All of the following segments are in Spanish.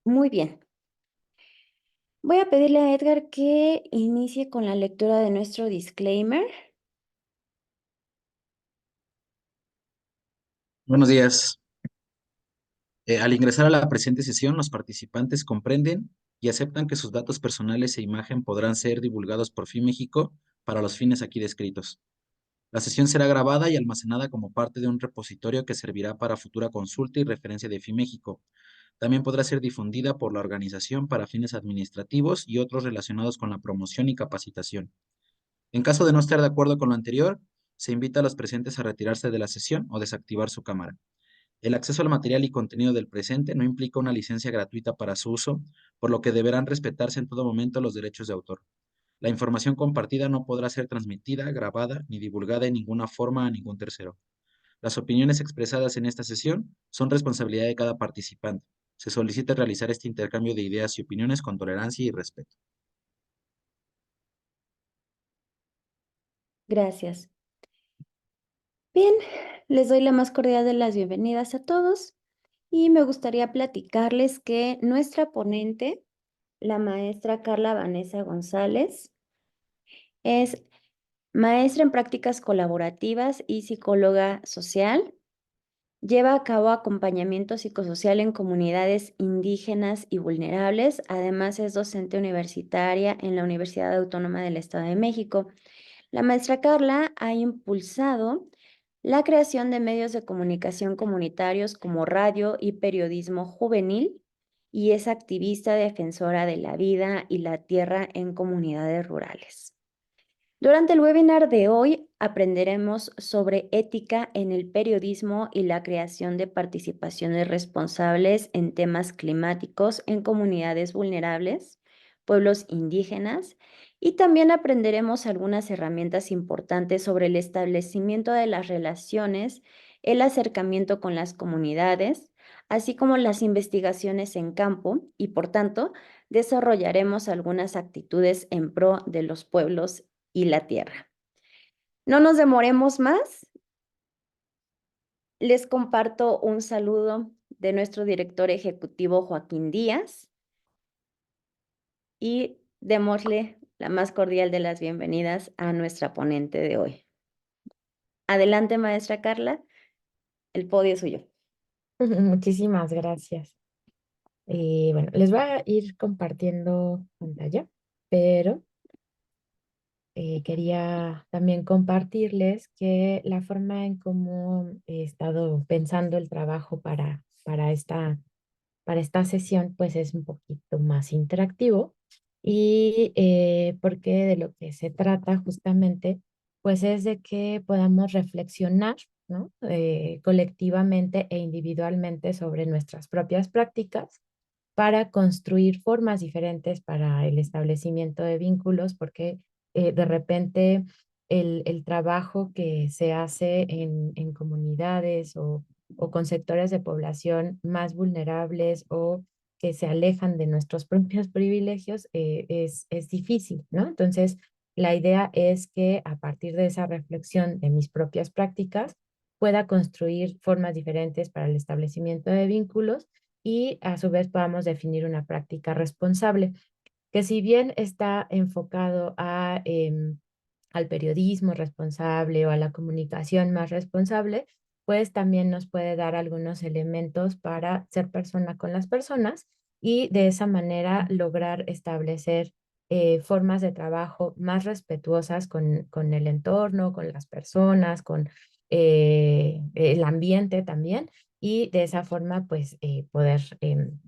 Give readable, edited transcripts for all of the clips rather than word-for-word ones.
Muy bien. Voy a pedirle a Edgar que inicie con la lectura de nuestro disclaimer. Buenos días. Al ingresar a la presente sesión, los participantes comprenden y aceptan que sus datos personales e imagen podrán ser divulgados por FIMéxico para los fines aquí descritos. La sesión será grabada y almacenada como parte de un repositorio que servirá para futura consulta y referencia de FIMéxico. También podrá ser difundida por la organización para fines administrativos y otros relacionados con la promoción y capacitación. En caso de no estar de acuerdo con lo anterior, se invita a los presentes a retirarse de la sesión o desactivar su cámara. El acceso al material y contenido del presente no implica una licencia gratuita para su uso, por lo que deberán respetarse en todo momento los derechos de autor. La información compartida no podrá ser transmitida, grabada ni divulgada en ninguna forma a ningún tercero. Las opiniones expresadas en esta sesión son responsabilidad de cada participante. Se solicita realizar este intercambio de ideas y opiniones con tolerancia y respeto. Gracias. Bien, les doy la más cordial de las bienvenidas a todos y me gustaría platicarles que nuestra ponente, la maestra Carla Vanessa González, es maestra en prácticas colaborativas y psicóloga social. Lleva a cabo acompañamiento psicosocial en comunidades indígenas y vulnerables. Además, es docente universitaria en la Universidad Autónoma del Estado de México. La maestra Carla ha impulsado la creación de medios de comunicación comunitarios como radio y periodismo juvenil y es activista defensora de la vida y la tierra en comunidades rurales. Durante el webinar de hoy aprenderemos sobre ética en el periodismo y la creación de participaciones responsables en temas climáticos en comunidades vulnerables, pueblos indígenas, y también aprenderemos algunas herramientas importantes sobre el establecimiento de las relaciones, el acercamiento con las comunidades, así como las investigaciones en campo y, por tanto, desarrollaremos algunas actitudes en pro de los pueblos y la tierra. No nos demoremos más. Les comparto un saludo de nuestro director ejecutivo Joaquín Díaz y démosle la más cordial de las bienvenidas a nuestra ponente de hoy. Adelante, maestra Carla, el podio es suyo. Muchísimas gracias. Bueno, les voy a ir compartiendo pantalla, pero quería también compartirles que la forma en cómo he estado pensando el trabajo para esta sesión, pues es un poquito más interactivo y porque de lo que se trata justamente, pues es de que podamos reflexionar, ¿no? Colectivamente e individualmente sobre nuestras propias prácticas para construir formas diferentes para el establecimiento de vínculos, porque de repente el trabajo que se hace en comunidades o con sectores de población más vulnerables o que se alejan de nuestros propios privilegios es difícil, ¿no? Entonces, la idea es que a partir de esa reflexión de mis propias prácticas pueda construir formas diferentes para el establecimiento de vínculos y a su vez podamos definir una práctica responsable, que si bien está enfocado al periodismo responsable o a la comunicación más responsable, pues también nos puede dar algunos elementos para ser persona con las personas y de esa manera lograr establecer formas de trabajo más respetuosas con el entorno, con las personas, con el ambiente también y de esa forma pues poder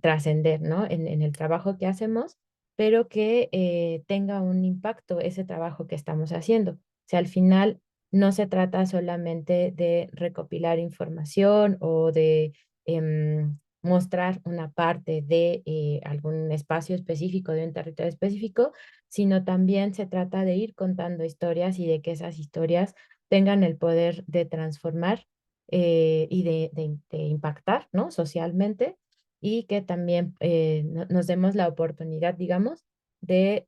trascender, ¿no? En el trabajo que hacemos, pero que tenga un impacto ese trabajo que estamos haciendo. O sea, al final no se trata solamente de recopilar información o de mostrar una parte de algún espacio específico, de un territorio específico, sino también se trata de ir contando historias y de que esas historias tengan el poder de transformar y de impactar, ¿no? Socialmente y que también nos demos la oportunidad, digamos, de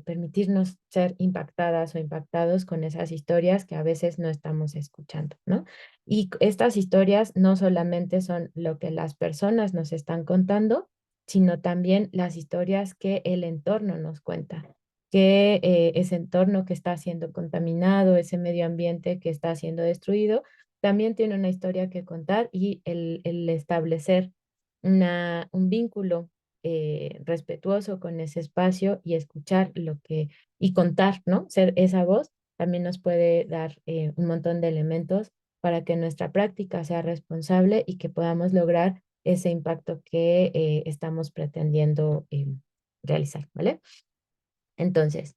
permitirnos ser impactadas o impactados con esas historias que a veces no estamos escuchando, ¿no? Y estas historias no solamente son lo que las personas nos están contando, sino también las historias que el entorno nos cuenta, que ese entorno que está siendo contaminado, ese medio ambiente que está siendo destruido, también tiene una historia que contar y el establecer un vínculo respetuoso con ese espacio y escuchar y contar, ¿no? Ser esa voz también nos puede dar un montón de elementos para que nuestra práctica sea responsable y que podamos lograr ese impacto que estamos pretendiendo realizar, ¿vale? Entonces,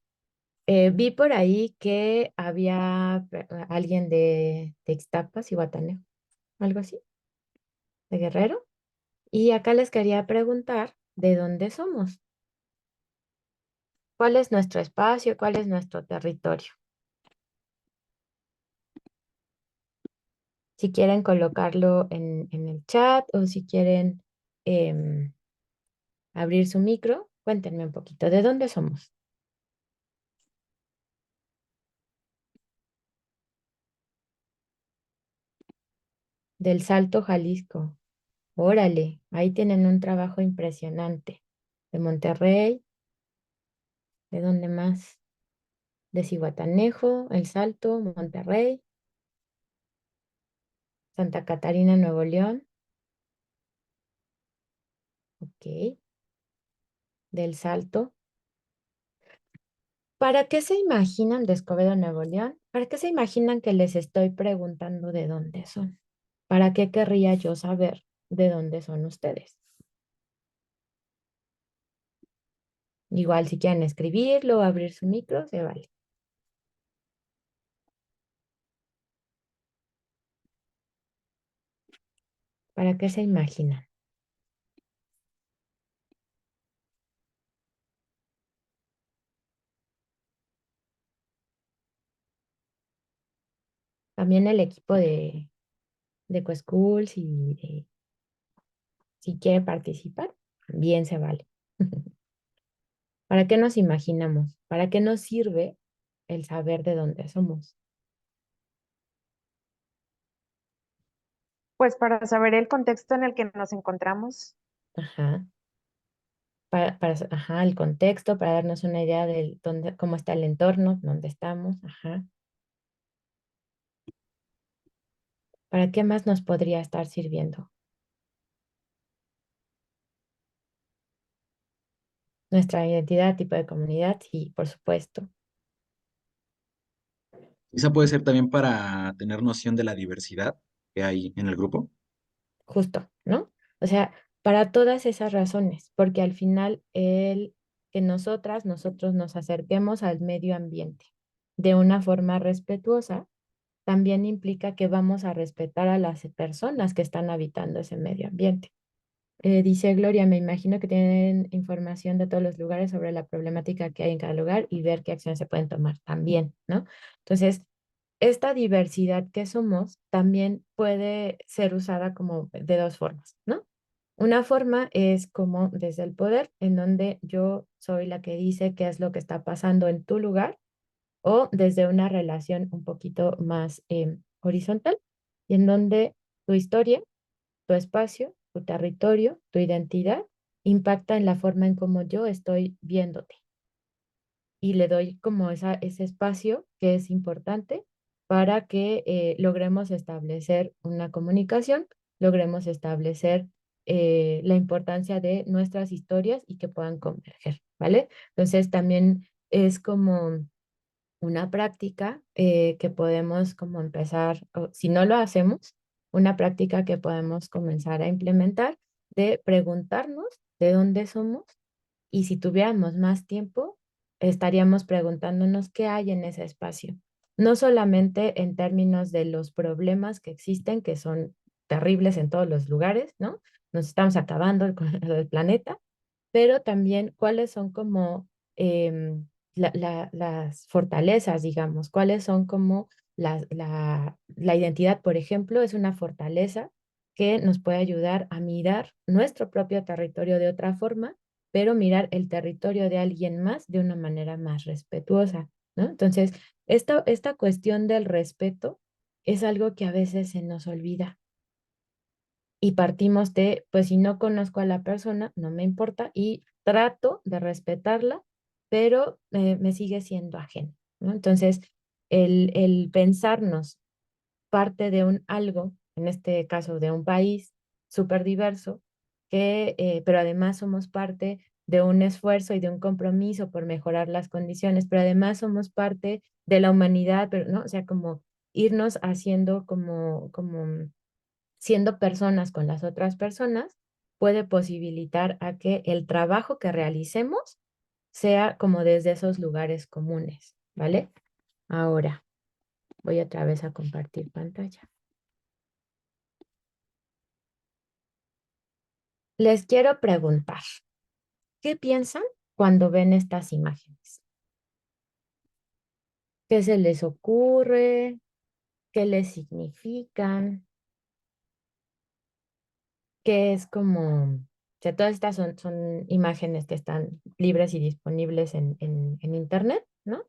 vi por ahí que había alguien de Ixtapas y Guatanejo, algo así, de Guerrero. Y acá les quería preguntar de dónde somos, cuál es nuestro espacio, cuál es nuestro territorio. Si quieren colocarlo en el chat o si quieren em, abrir su micro, cuéntenme un poquito, ¿de dónde somos? Del Salto, Jalisco. Órale, ahí tienen un trabajo impresionante. De Monterrey, ¿de dónde más? De Zihuatanejo, El Salto, Monterrey, Santa Catarina, Nuevo León. Ok, del Salto. ¿Para qué se imaginan de Escobedo, Nuevo León? ¿Para qué se imaginan que les estoy preguntando de dónde son? ¿Para qué querría yo saber de dónde son ustedes? Igual si quieren escribirlo o abrir su micro, se vale. ¿Para qué se imaginan? También el equipo de CoSchool, si quiere participar, bien se vale. ¿Para qué nos imaginamos? ¿Para qué nos sirve el saber de dónde somos? Pues para saber el contexto en el que nos encontramos. Ajá. Ajá, el contexto, para darnos una idea de dónde, cómo está el entorno, dónde estamos. Ajá. ¿Para qué más nos podría estar sirviendo? Nuestra identidad, tipo de comunidad, sí, por supuesto. Quizá puede ser también para tener noción de la diversidad que hay en el grupo. Justo, ¿no? O sea, para todas esas razones, porque al final el que nosotros nos acerquemos al medio ambiente de una forma respetuosa, también implica que vamos a respetar a las personas que están habitando ese medio ambiente. Dice Gloria, me imagino que tienen información de todos los lugares sobre la problemática que hay en cada lugar y ver qué acciones se pueden tomar también, ¿no? Entonces, esta diversidad que somos también puede ser usada como de dos formas, ¿no? Una forma es como desde el poder, en donde yo soy la que dice qué es lo que está pasando en tu lugar, o desde una relación un poquito más horizontal, y en donde tu historia, tu espacio, tu territorio, tu identidad impacta en la forma en cómo yo estoy viéndote y le doy como ese espacio que es importante para que logremos establecer una comunicación, logremos establecer la importancia de nuestras historias y que puedan converger, ¿vale? Entonces también es como una práctica que podemos como empezar, o si no lo hacemos, una práctica que podemos comenzar a implementar de preguntarnos de dónde somos y si tuviéramos más tiempo, estaríamos preguntándonos qué hay en ese espacio. No solamente en términos de los problemas que existen, que son terribles en todos los lugares, ¿no? Nos estamos acabando con el planeta, pero también cuáles son como las fortalezas, digamos, cuáles son como la identidad, por ejemplo, es una fortaleza que nos puede ayudar a mirar nuestro propio territorio de otra forma, pero mirar el territorio de alguien más de una manera más respetuosa, ¿no? Entonces, esta cuestión del respeto es algo que a veces se nos olvida. Y partimos de, pues si no conozco a la persona, no me importa y trato de respetarla, pero me sigue siendo ajeno, ¿no? Entonces, el pensarnos parte de un algo, en este caso de un país súper diverso, pero además somos parte de un esfuerzo y de un compromiso por mejorar las condiciones, pero además somos parte de la humanidad, pero, ¿no? O sea, como irnos haciendo como siendo personas con las otras personas, puede posibilitar a que el trabajo que realicemos sea como desde esos lugares comunes, ¿vale? Ahora voy otra vez a compartir pantalla. Les quiero preguntar, ¿qué piensan cuando ven estas imágenes? ¿Qué se les ocurre? ¿Qué les significan? ¿Qué es como, o sea, todas estas son imágenes que están libres y disponibles en internet, ¿no?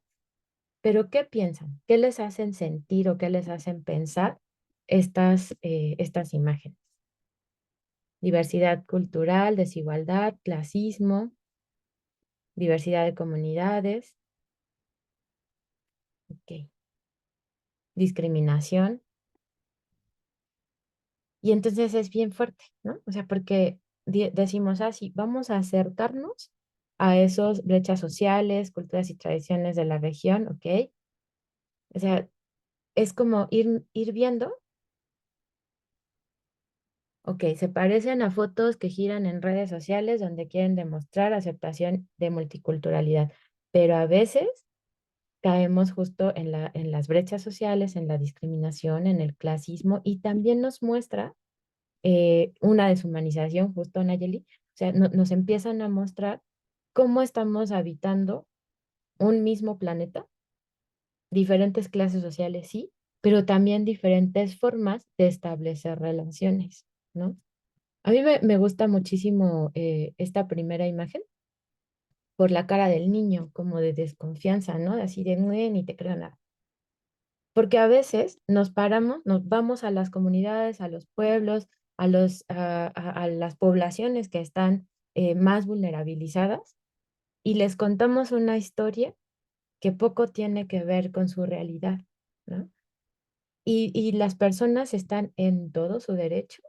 Pero ¿qué piensan? ¿Qué les hacen sentir o qué les hacen pensar estas imágenes? Diversidad cultural, desigualdad, clasismo, diversidad de comunidades, ok, discriminación. Y entonces es bien fuerte, ¿no? O sea, porque decimos así, vamos a acercarnos a esos brechas sociales, culturas y tradiciones de la región, ¿ok? O sea, es como ir viendo. Ok, se parecen a fotos que giran en redes sociales donde quieren demostrar aceptación de multiculturalidad, pero a veces caemos justo en las brechas sociales, en la discriminación, en el clasismo y también nos muestra una deshumanización, justo Nayeli, o sea, nos empiezan a mostrar cómo estamos habitando un mismo planeta, diferentes clases sociales, sí, pero también diferentes formas de establecer relaciones, ¿no? A mí me gusta muchísimo esta primera imagen por la cara del niño, como de desconfianza, ¿no? Así de, "Nue, ni te creo nada". Porque a veces nos paramos, nos vamos a las comunidades, a los pueblos, a las poblaciones que están más vulnerabilizadas y les contamos una historia que poco tiene que ver con su realidad, ¿no? Y las personas están en todo su derecho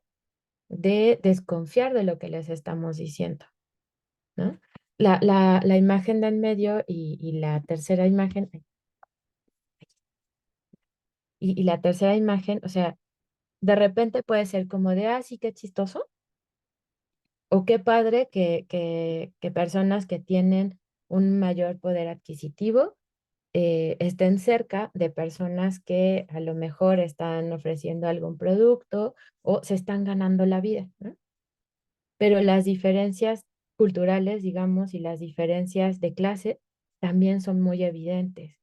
de desconfiar de lo que les estamos diciendo, ¿no? La imagen de en medio y la tercera imagen, y la tercera imagen, o sea, de repente puede ser como de, ah, sí, qué chistoso, o qué padre que personas que tienen un mayor poder adquisitivo estén cerca de personas que a lo mejor están ofreciendo algún producto o se están ganando la vida, ¿no? Pero las diferencias culturales, digamos, y las diferencias de clase también son muy evidentes,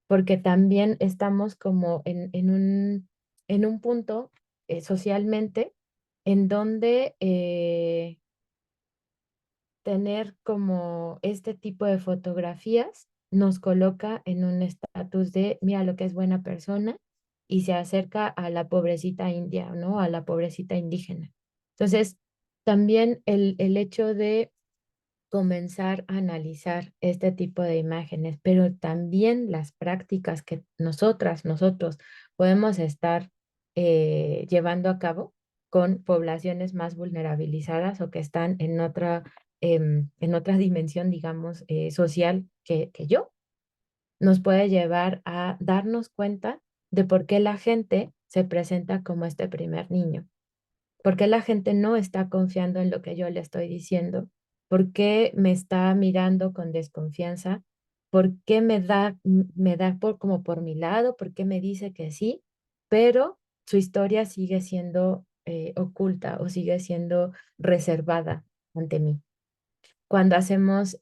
porque también estamos como en un punto socialmente en donde tener como este tipo de fotografías nos coloca en un estatus de, mira lo que es buena persona y se acerca a la pobrecita india, ¿no? A la pobrecita indígena. Entonces, también el hecho de comenzar a analizar este tipo de imágenes, pero también las prácticas que nosotros podemos estar llevando a cabo con poblaciones más vulnerabilizadas o que están en otra dimensión, digamos, social que yo, nos puede llevar a darnos cuenta de por qué la gente se presenta como este primer niño. ¿Por qué la gente no está confiando en lo que yo le estoy diciendo? ¿Por qué me está mirando con desconfianza? ¿Por qué me da como por mi lado? ¿Por qué me dice que sí? Pero su historia sigue siendo oculta o sigue siendo reservada ante mí. Cuando hacemos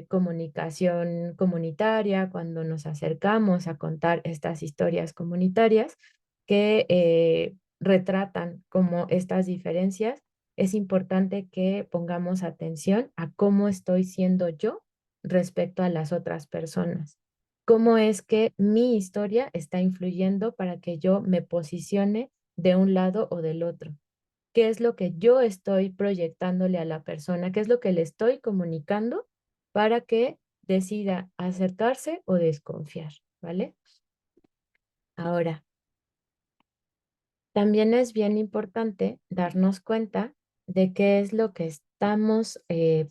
comunicación comunitaria, cuando nos acercamos a contar estas historias comunitarias que retratan como estas diferencias, es importante que pongamos atención a cómo estoy siendo yo respecto a las otras personas. Cómo es que mi historia está influyendo para que yo me posicione de un lado o del otro. qué es lo que yo estoy proyectándole a la persona, qué es lo que le estoy comunicando para que decida acercarse o desconfiar, ¿vale? Ahora, también es bien importante darnos cuenta de qué es lo que estamos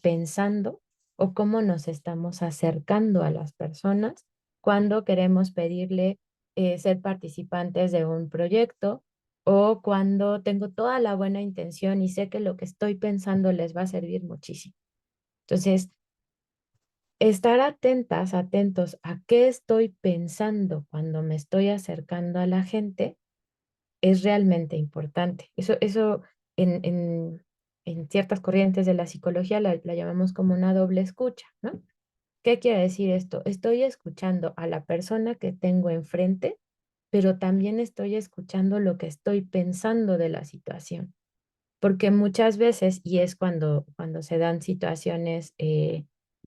pensando o cómo nos estamos acercando a las personas cuando queremos pedirle ser participantes de un proyecto o cuando tengo toda la buena intención y sé que lo que estoy pensando les va a servir muchísimo. Entonces, estar atentas, atentos a qué estoy pensando cuando me estoy acercando a la gente es realmente importante. Eso en ciertas corrientes de la psicología la llamamos como una doble escucha, ¿no? ¿Qué quiere decir esto? Estoy escuchando a la persona que tengo enfrente, pero también estoy escuchando lo que estoy pensando de la situación. Porque muchas veces, y es cuando se dan situaciones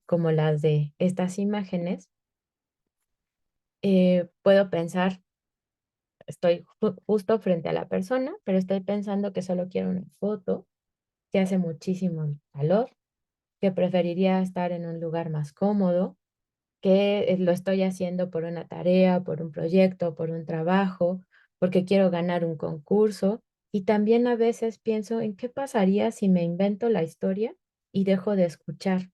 como las de estas imágenes, puedo pensar, estoy justo frente a la persona, pero estoy pensando que solo quiero una foto, que hace muchísimo calor, que preferiría estar en un lugar más cómodo, que lo estoy haciendo por una tarea, por un proyecto, por un trabajo, porque quiero ganar un concurso. Y también a veces pienso en qué pasaría si me invento la historia y dejo de escuchar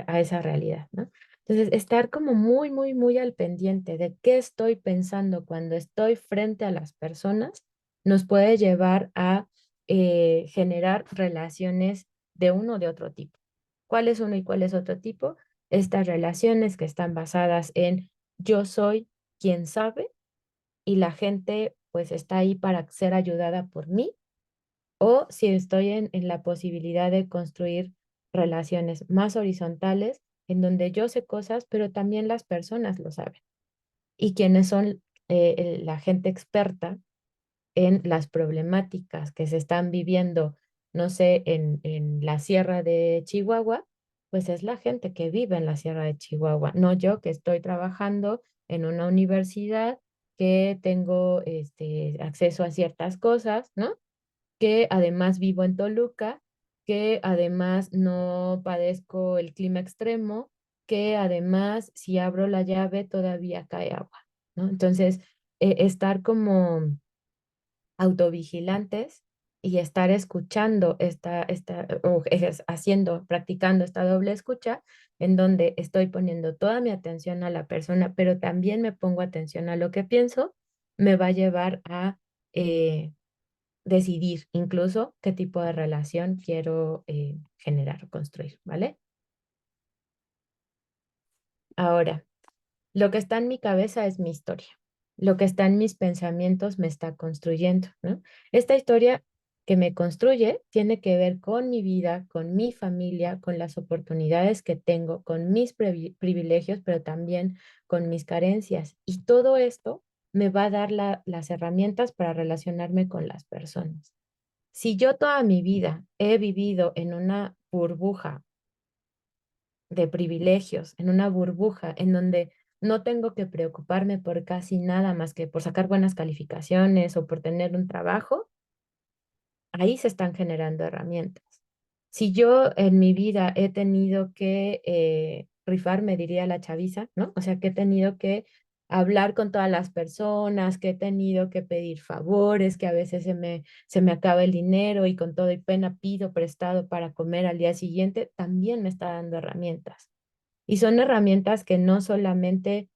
a esa realidad, ¿no? Entonces, estar como muy, muy, muy al pendiente de qué estoy pensando cuando estoy frente a las personas nos puede llevar a generar relaciones de uno o de otro tipo. ¿Cuál es uno y cuál es otro tipo? Estas relaciones que están basadas en yo soy quien sabe y la gente pues está ahí para ser ayudada por mí, o si estoy en la posibilidad de construir relaciones más horizontales en donde yo sé cosas, pero también las personas lo saben. Y quienes son la gente experta en las problemáticas que se están viviendo, no sé, en la Sierra de Chihuahua, pues es la gente que vive en la Sierra de Chihuahua, no yo que estoy trabajando en una universidad, que tengo acceso a ciertas cosas, ¿no? Que además vivo en Toluca, que además no padezco el clima extremo, que además si abro la llave todavía cae agua, ¿no? Entonces, estar como autovigilantes y estar escuchando haciendo, practicando esta doble escucha, en donde estoy poniendo toda mi atención a la persona, pero también me pongo atención a lo que pienso, me va a llevar a decidir incluso qué tipo de relación quiero generar o construir, ¿vale? Ahora, lo que está en mi cabeza es mi historia. Lo que está en mis pensamientos me está construyendo, ¿no? Esta historia que me construye tiene que ver con mi vida, con mi familia, con las oportunidades que tengo, con mis privilegios, pero también con mis carencias. Y todo esto me va a dar las herramientas para relacionarme con las personas. Si yo toda mi vida he vivido en una burbuja de privilegios, en una burbuja en donde no tengo que preocuparme por casi nada más que por sacar buenas calificaciones o por tener un trabajo, ahí se están generando herramientas. Si yo en mi vida he tenido que rifarme, diría la chaviza, ¿no? O sea, que he tenido que hablar con todas las personas, que he tenido que pedir favores, que a veces se me acaba el dinero y con todo y pena pido prestado para comer al día siguiente, también me está dando herramientas. Y son herramientas que no solamente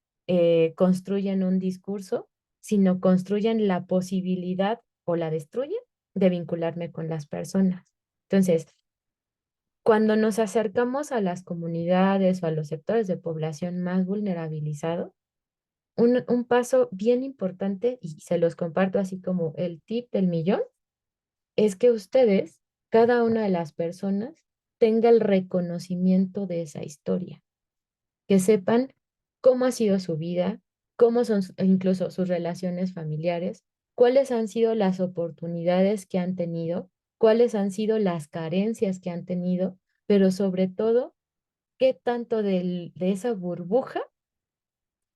construyen un discurso, sino construyen la posibilidad o la destruyen de vincularme con las personas. Entonces, cuando nos acercamos a las comunidades o a los sectores de población más vulnerabilizados, un paso bien importante, y se los comparto así como el tip del millón, es que ustedes, cada una de las personas, tenga el reconocimiento de esa historia, que sepan cómo ha sido su vida, cómo son incluso sus relaciones familiares, cuáles han sido las oportunidades que han tenido, cuáles han sido las carencias que han tenido, pero sobre todo, qué tanto de esa burbuja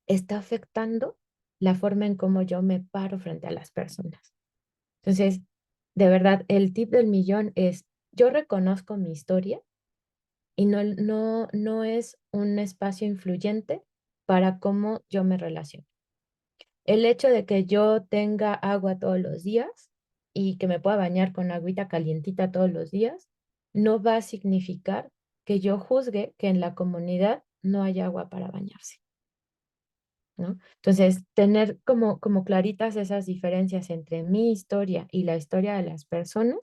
está afectando la forma en cómo yo me paro frente a las personas. Entonces, de verdad, el tip del millón es, yo reconozco mi historia y no es un espacio influyente para cómo yo me relaciono. El hecho de que yo tenga agua todos los días y que me pueda bañar con agüita calientita todos los días, no va a significar que yo juzgue que en la comunidad no hay agua para bañarse, ¿no? Entonces, tener como claritas esas diferencias entre mi historia y la historia de las personas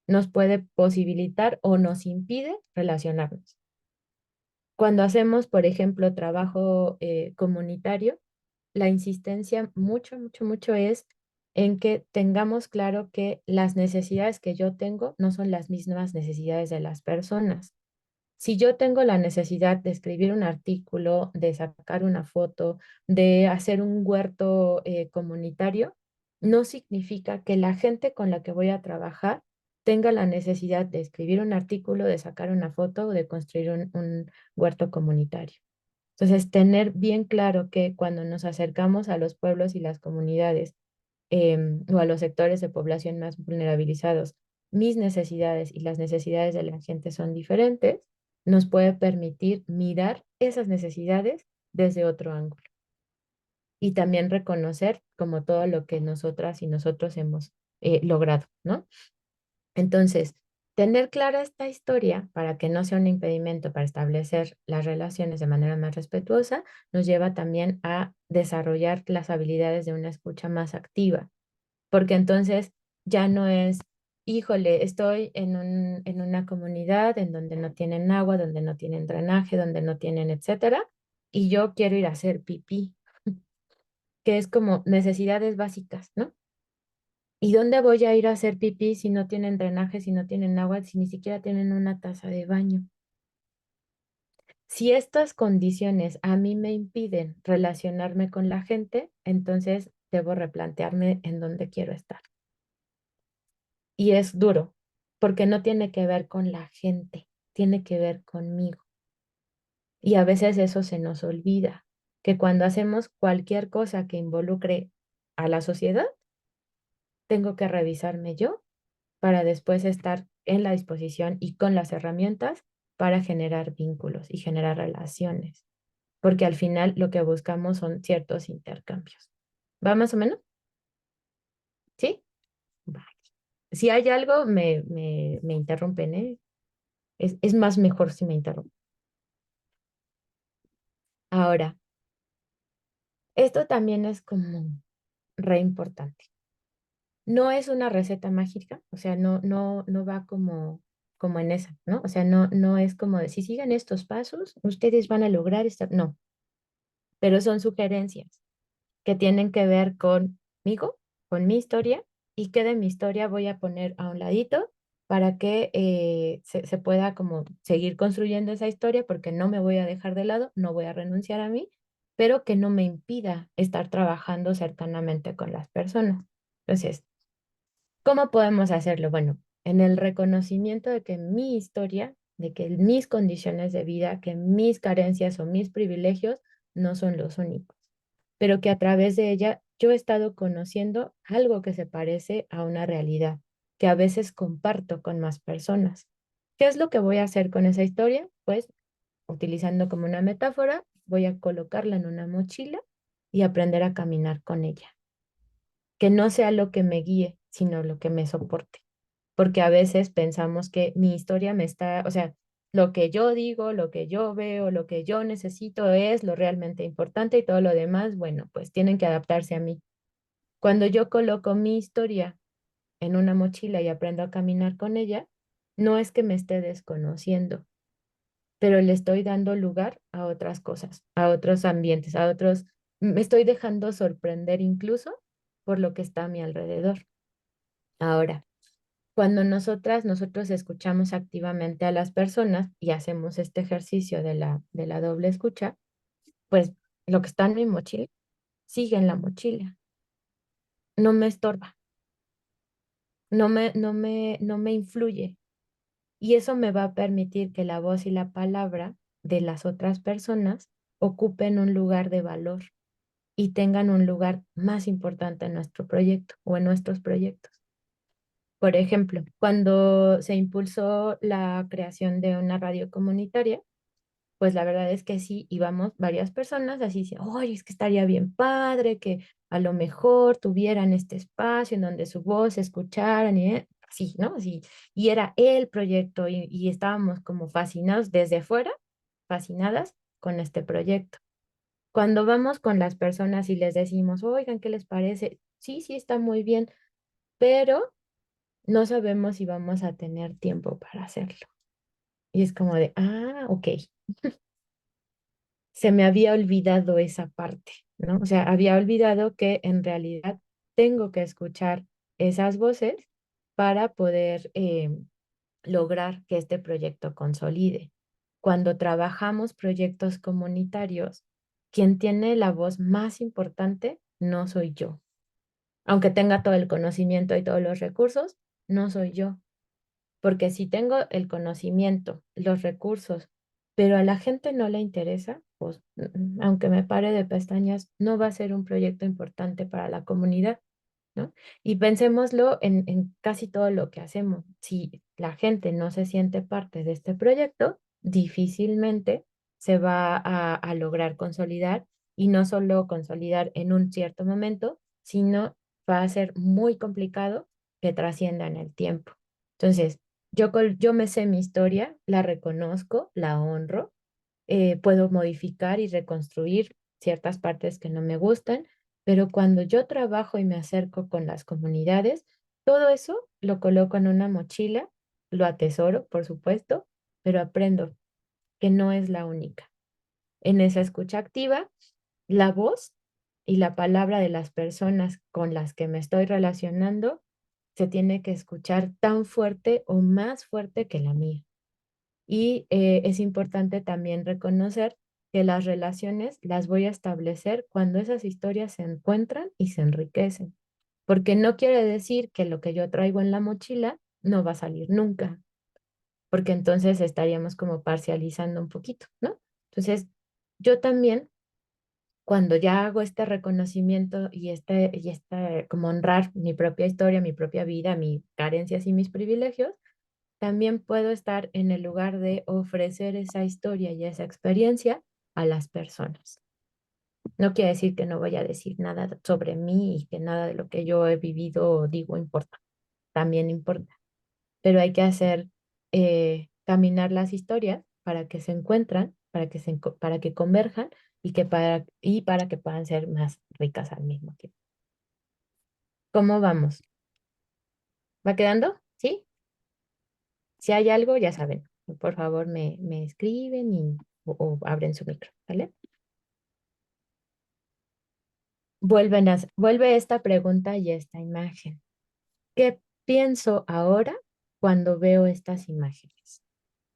nos puede posibilitar o nos impide relacionarnos. Cuando hacemos, por ejemplo, trabajo comunitario, la insistencia mucho es en que tengamos claro que las necesidades que yo tengo no son las mismas necesidades de las personas. Si yo tengo la necesidad de escribir un artículo, de sacar una foto, de hacer un huerto comunitario, no significa que la gente con la que voy a trabajar tenga la necesidad de escribir un artículo, de sacar una foto o de construir un huerto comunitario. Entonces, tener bien claro que cuando nos acercamos a los pueblos y las comunidades o a los sectores de población más vulnerabilizados, mis necesidades y las necesidades de la gente son diferentes, nos puede permitir mirar esas necesidades desde otro ángulo y también reconocer como todo lo que nosotras y nosotros hemos logrado, ¿no? Entonces, tener clara esta historia para que no sea un impedimento para establecer las relaciones de manera más respetuosa, nos lleva también a desarrollar las habilidades de una escucha más activa, porque entonces ya no es, híjole, estoy en una comunidad en donde no tienen agua, donde no tienen drenaje, donde no tienen, etcétera, y yo quiero ir a hacer pipí, que es como necesidades básicas, ¿no? ¿Y dónde voy a ir a hacer pipí si no tienen drenaje, si no tienen agua, si ni siquiera tienen una taza de baño? Si estas condiciones a mí me impiden relacionarme con la gente, entonces debo replantearme en dónde quiero estar. Y es duro, porque no tiene que ver con la gente, tiene que ver conmigo. Y a veces eso se nos olvida, que cuando hacemos cualquier cosa que involucre a la sociedad, tengo que revisarme yo para después estar en la disposición y con las herramientas para generar vínculos y generar relaciones, porque al final lo que buscamos son ciertos intercambios. ¿Va más o menos? ¿Sí? Vale. Si hay algo, me interrumpen, ¿eh? Es más mejor si me interrumpen. Ahora, esto también es como re importante. No es una receta mágica, o sea, no va como en esa, ¿no? O sea, no es como de si sigan estos pasos, ustedes van a lograr estar, no, pero son sugerencias que tienen que ver conmigo, con mi historia, y que de mi historia voy a poner a un ladito para que se pueda como seguir construyendo esa historia, porque no me voy a dejar de lado, no voy a renunciar a mí, pero que no me impida estar trabajando cercanamente con las personas. Entonces, ¿cómo podemos hacerlo? Bueno, en el reconocimiento de que mi historia, de que mis condiciones de vida, que mis carencias o mis privilegios no son los únicos, pero que a través de ella yo he estado conociendo algo que se parece a una realidad, que a veces comparto con más personas. ¿Qué es lo que voy a hacer con esa historia? Pues, utilizando como una metáfora, voy a colocarla en una mochila y aprender a caminar con ella. Que no sea lo que me guíe, sino lo que me soporte, porque a veces pensamos que mi historia me está, o sea, lo que yo digo, lo que yo veo, lo que yo necesito es lo realmente importante y todo lo demás, bueno, pues tienen que adaptarse a mí. Cuando yo coloco mi historia en una mochila y aprendo a caminar con ella, no es que me esté desconociendo, pero le estoy dando lugar a otras cosas, a otros ambientes, a otros, me estoy dejando sorprender incluso por lo que está a mi alrededor. Ahora, cuando nosotros escuchamos activamente a las personas y hacemos este ejercicio de la doble escucha, pues lo que está en mi mochila sigue en la mochila, no me estorba, no me influye. Y eso me va a permitir que la voz y la palabra de las otras personas ocupen un lugar de valor y tengan un lugar más importante en nuestro proyecto o en nuestros proyectos. Por ejemplo, cuando se impulsó la creación de una radio comunitaria, pues la verdad es que sí, íbamos varias personas así, diciendo, oye, es que estaría bien padre que a lo mejor tuvieran este espacio en donde su voz se escucharan y así, ¿no? Sí, y era el proyecto y estábamos como fascinados desde fuera, fascinadas con este proyecto. Cuando vamos con las personas y les decimos, oigan, ¿qué les parece? Sí, sí, está muy bien, pero no sabemos si vamos a tener tiempo para hacerlo. Y es como de, ah, ok, se me había olvidado esa parte, ¿no? O sea, había olvidado que en realidad tengo que escuchar esas voces para poder lograr que este proyecto consolide. Cuando trabajamos proyectos comunitarios, quien tiene la voz más importante no soy yo. Aunque tenga todo el conocimiento y todos los recursos, no soy yo. Porque si tengo el conocimiento, los recursos, pero a la gente no le interesa, pues aunque me pare de pestañas, no va a ser un proyecto importante para la comunidad, ¿no? Y pensémoslo en casi todo lo que hacemos. Si la gente no se siente parte de este proyecto, difícilmente se va a lograr consolidar y no solo consolidar en un cierto momento, sino va a ser muy complicado que trascienda en el tiempo. Entonces, yo me sé mi historia, la reconozco, la honro, puedo modificar y reconstruir ciertas partes que no me gustan, pero cuando yo trabajo y me acerco con las comunidades, todo eso lo coloco en una mochila, lo atesoro, por supuesto, pero aprendo que no es la única. En esa escucha activa, la voz y la palabra de las personas con las que me estoy relacionando se tiene que escuchar tan fuerte o más fuerte que la mía. Y es importante también reconocer que las relaciones las voy a establecer cuando esas historias se encuentran y se enriquecen, porque no quiere decir que lo que yo traigo en la mochila no va a salir nunca, porque entonces estaríamos como parcializando un poquito, ¿no? Entonces, yo también, cuando ya hago este reconocimiento y este como honrar mi propia historia, mi propia vida, mis carencias y mis privilegios, también puedo estar en el lugar de ofrecer esa historia y esa experiencia a las personas. No quiere decir que no voy a decir nada sobre mí y que nada de lo que yo he vivido o digo importa. También importa. Pero hay que hacer caminar las historias para que se encuentran, para que converjan y para que puedan ser más ricas al mismo tiempo. ¿Cómo vamos? ¿Va quedando? ¿Sí? Si hay algo, ya saben, por favor me escriben o abren su micro, ¿vale? Vuelve esta pregunta y esta imagen. ¿Qué pienso ahora cuando veo estas imágenes?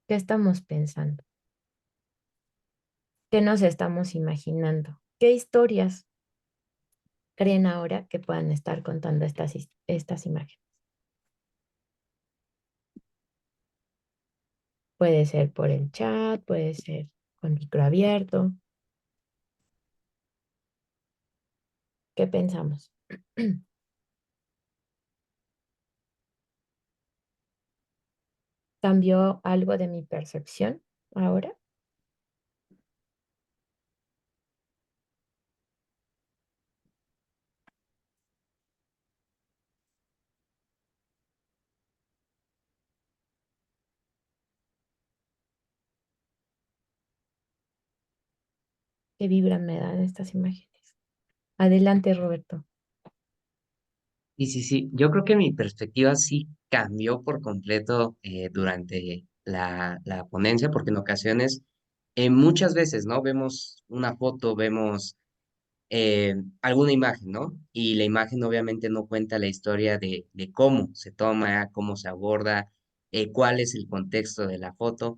¿Qué estamos pensando? ¿Qué nos estamos imaginando? ¿Qué historias creen ahora que puedan estar contando estas imágenes? Puede ser por el chat, puede ser con micro abierto. ¿Qué pensamos? ¿Cambió algo de mi percepción ahora? ¿Qué vibra me dan estas imágenes? Adelante, Roberto. Y sí, sí, yo creo que mi perspectiva sí cambió por completo durante la ponencia, porque en ocasiones, muchas veces, ¿no? Vemos una foto, vemos alguna imagen, ¿no? Y la imagen obviamente no cuenta la historia de cómo se toma, cómo se aborda, cuál es el contexto de la foto.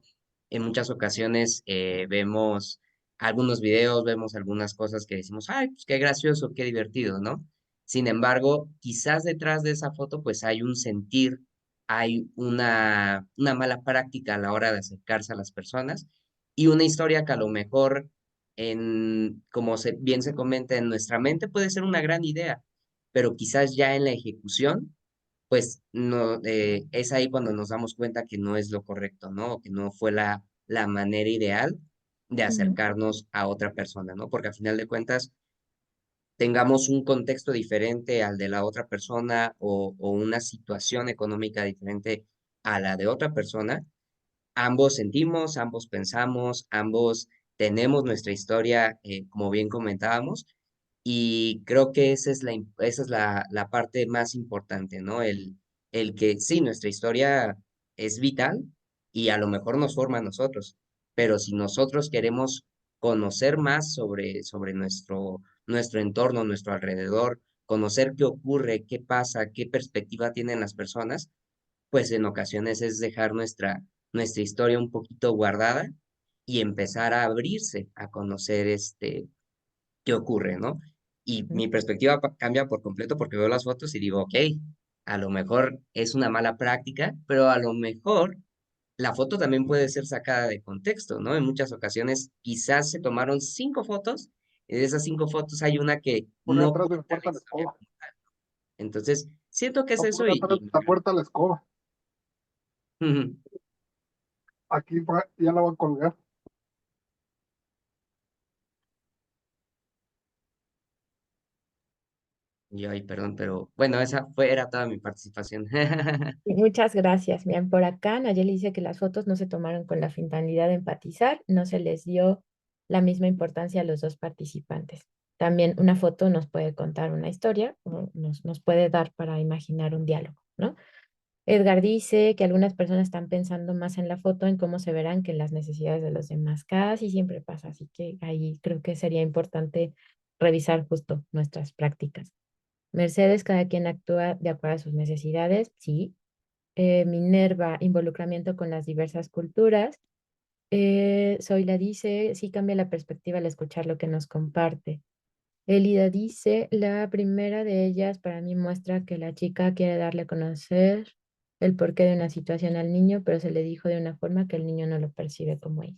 En muchas ocasiones vemos algunos videos, vemos algunas cosas que decimos, ay, pues qué gracioso, qué divertido, ¿no? Sin embargo, quizás detrás de esa foto pues hay un sentir, hay una mala práctica a la hora de acercarse a las personas y una historia que a lo mejor como bien se comenta, en nuestra mente puede ser una gran idea, pero quizás ya en la ejecución pues no, es ahí cuando nos damos cuenta que no es lo correcto, ¿no? O que no fue la manera ideal de Ujú. acercarnos a otra persona, ¿no? Porque al final de cuentas, tengamos un contexto diferente al de la otra persona o una situación económica diferente a la de otra persona, ambos sentimos, ambos pensamos, ambos tenemos nuestra historia, como bien comentábamos, y creo que esa es la parte más importante, ¿no? El que sí, nuestra historia es vital y a lo mejor nos forma a nosotros, pero si nosotros queremos conocer más sobre nuestro entorno, nuestro alrededor, conocer qué ocurre, qué pasa, qué perspectiva tienen las personas, pues en ocasiones es dejar nuestra historia un poquito guardada y empezar a abrirse a conocer qué ocurre, ¿no? Y mi perspectiva cambia por completo porque veo las fotos y digo, ok, a lo mejor es una mala práctica, pero a lo mejor la foto también puede ser sacada de contexto, ¿no? En muchas ocasiones quizás se tomaron 5 fotos y de esas 5 fotos hay una que Pone no atrás de la cuenta la puerta la historia escoba. como tal. Entonces, siento que es No, eso pone atrás de la puerta la escoba. Aquí ya la voy a colgar. Y ay, perdón, pero bueno, era toda mi participación. Y muchas gracias. Bien, por acá Nayeli dice que las fotos no se tomaron con la finalidad de empatizar, no se les dio la misma importancia a los dos participantes. También una foto nos puede contar una historia o nos puede dar para imaginar un diálogo, ¿no? Edgar dice que algunas personas están pensando más en la foto, en cómo se verán, que en las necesidades de los demás. Casi siempre pasa, así que ahí creo que sería importante revisar justo nuestras prácticas. Mercedes, cada quien actúa de acuerdo a sus necesidades, sí. Minerva, involucramiento con las diversas culturas. Zoila dice, sí cambia la perspectiva al escuchar lo que nos comparte. Elida dice, la primera de ellas para mí muestra que la chica quiere darle a conocer el porqué de una situación al niño, pero se le dijo de una forma que el niño no lo percibe como ella.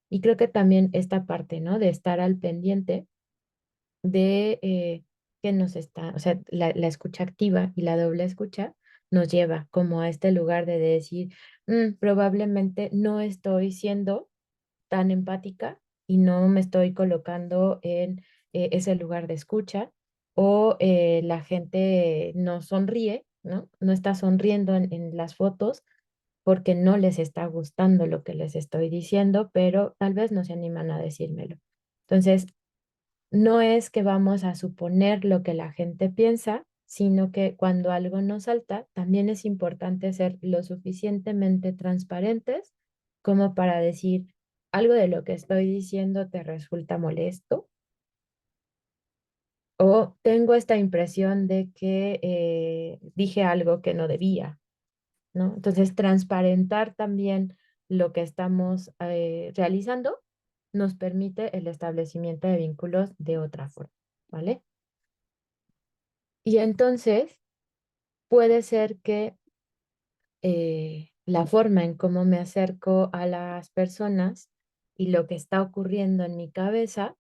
Y creo que también esta parte, ¿no? De estar al pendiente de que nos está, o sea, la escucha activa y la doble escucha nos lleva como a este lugar de decir, probablemente no estoy siendo tan empática y no me estoy colocando en ese lugar de escucha o la gente no sonríe, ¿no? No está sonriendo en las fotos porque no les está gustando lo que les estoy diciendo, pero tal vez no se animan a decírmelo. Entonces, no es que vamos a suponer lo que la gente piensa, sino que cuando algo nos salta, también es importante ser lo suficientemente transparentes como para decir, algo de lo que estoy diciendo te resulta molesto o tengo esta impresión de que dije algo que no debía, ¿no? Entonces, transparentar también lo que estamos realizando nos permite el establecimiento de vínculos de otra forma, ¿vale? Y entonces puede ser que la forma en cómo me acerco a las personas y lo que está ocurriendo en mi cabeza,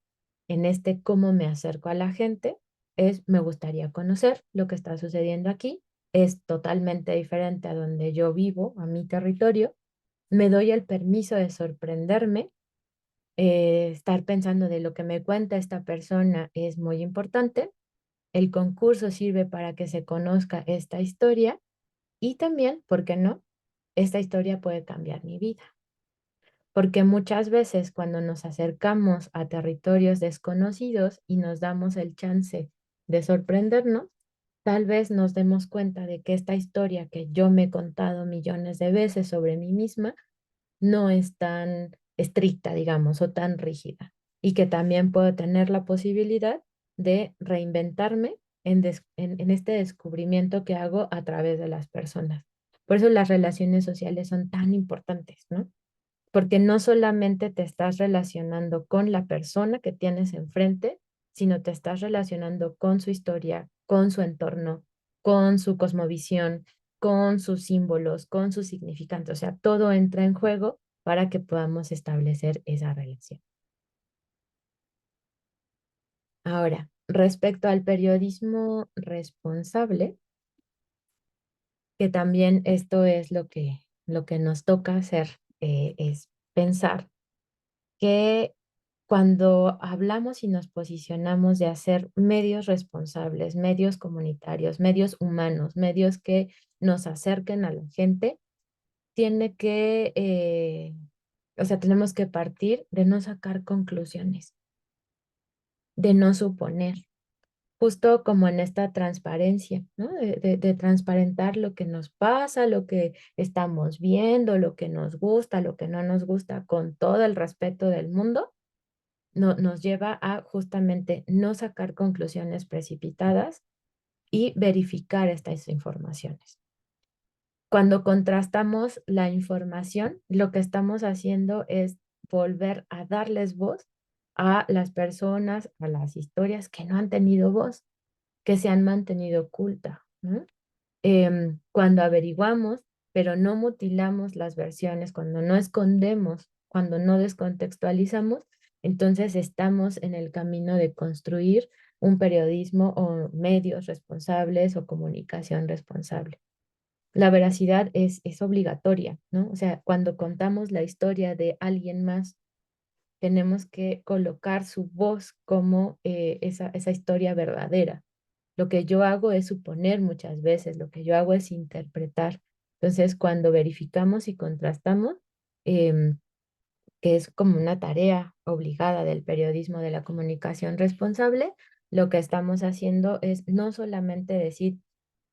en este cómo me acerco a la gente, es me gustaría conocer lo que está sucediendo aquí. Es totalmente diferente a donde yo vivo, a mi territorio. Me doy el permiso de sorprenderme, estar pensando de lo que me cuenta esta persona es muy importante. El concurso sirve para que se conozca esta historia y también, ¿por qué no? Esta historia puede cambiar mi vida. Porque muchas veces cuando nos acercamos a territorios desconocidos y nos damos el chance de sorprendernos, tal vez nos demos cuenta de que esta historia que yo me he contado millones de veces sobre mí misma no es tan estricta, digamos, o tan rígida, y que también puedo tener la posibilidad de reinventarme en este descubrimiento que hago a través de las personas. Por eso las relaciones sociales son tan importantes, ¿no? Porque no solamente te estás relacionando con la persona que tienes enfrente, sino te estás relacionando con su historia, con su entorno, con su cosmovisión, con sus símbolos, con su significante. O sea, todo entra en juego para que podamos establecer esa relación. Ahora, respecto al periodismo responsable, que también esto es lo que nos toca hacer, es pensar que cuando hablamos y nos posicionamos de hacer medios responsables, medios comunitarios, medios humanos, medios que nos acerquen a la gente, tiene que, o sea, tenemos que partir de no sacar conclusiones, de no suponer, justo como en esta transparencia, ¿no? De transparentar lo que nos pasa, lo que estamos viendo, lo que nos gusta, lo que no nos gusta, con todo el respeto del mundo, nos lleva a justamente no sacar conclusiones precipitadas y verificar estas informaciones. Cuando contrastamos la información, lo que estamos haciendo es volver a darles voz a las personas, a las historias que no han tenido voz, que se han mantenido ocultas, ¿no? Cuando averiguamos, pero no mutilamos las versiones, cuando no escondemos, cuando no descontextualizamos, entonces estamos en el camino de construir un periodismo o medios responsables o comunicación responsable. La veracidad es obligatoria, ¿no? O sea, cuando contamos la historia de alguien más, tenemos que colocar su voz como esa historia verdadera. Lo que yo hago es suponer muchas veces, lo que yo hago es interpretar. Entonces, cuando verificamos y contrastamos, em, que es como una tarea obligada del periodismo de la comunicación responsable, lo que estamos haciendo es no solamente decir,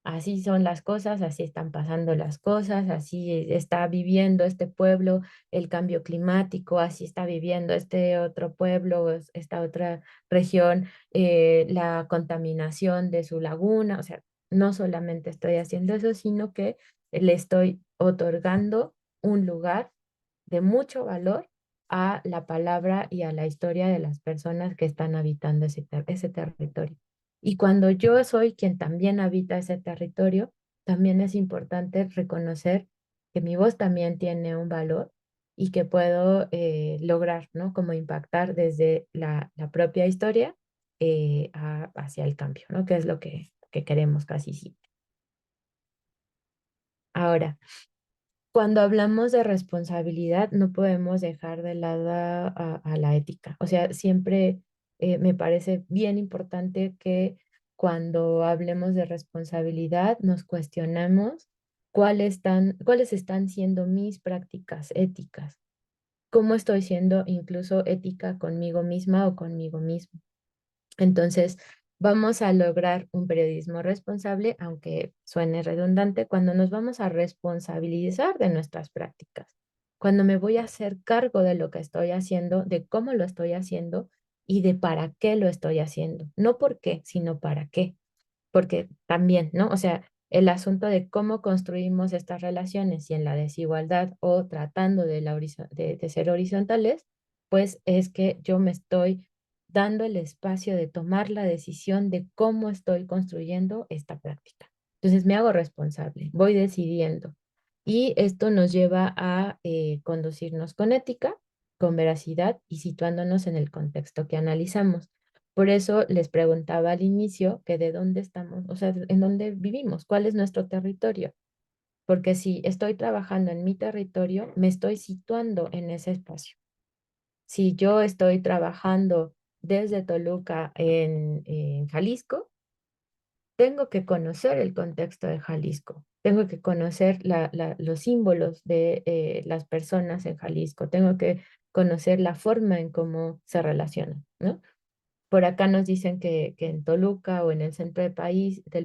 así son las cosas, así están pasando las cosas, así está viviendo este pueblo el cambio climático, así está viviendo este otro pueblo, esta otra región, la contaminación de su laguna. O sea, no solamente estoy haciendo eso, sino que le estoy otorgando un lugar de mucho valor a la palabra y a la historia de las personas que están habitando ese territorio. Y cuando yo soy quien también habita ese territorio, también es importante reconocer que mi voz también tiene un valor y que puedo lograr, ¿no? Como impactar desde la propia historia hacia el cambio, ¿no? Que es lo que queremos casi siempre. Ahora, cuando hablamos de responsabilidad, no podemos dejar de lado a la ética. O sea, siempre me parece bien importante que cuando hablemos de responsabilidad nos cuestionemos cuáles están siendo mis prácticas éticas, cómo estoy siendo incluso ética conmigo misma o conmigo mismo. Entonces, vamos a lograr un periodismo responsable, aunque suene redundante, cuando nos vamos a responsabilizar de nuestras prácticas, cuando me voy a hacer cargo de lo que estoy haciendo, de cómo lo estoy haciendo y de para qué lo estoy haciendo. No por qué, sino para qué. Porque también, ¿no? O sea, el asunto de cómo construimos estas relaciones y en la desigualdad o tratando de ser horizontales, pues es que yo me estoy dando el espacio de tomar la decisión de cómo estoy construyendo esta práctica. Entonces me hago responsable, voy decidiendo. Y esto nos lleva a conducirnos con ética, con veracidad y situándonos en el contexto que analizamos. Por eso les preguntaba al inicio que de dónde estamos, o sea, en dónde vivimos, cuál es nuestro territorio. Porque si estoy trabajando en mi territorio, me estoy situando en ese espacio. Si yo estoy trabajando desde Toluca en Jalisco, tengo que conocer el contexto de Jalisco, tengo que conocer los símbolos de las personas en Jalisco, tengo que conocer la forma en cómo se relacionan, ¿no? Por acá nos dicen que en Toluca o en el centro del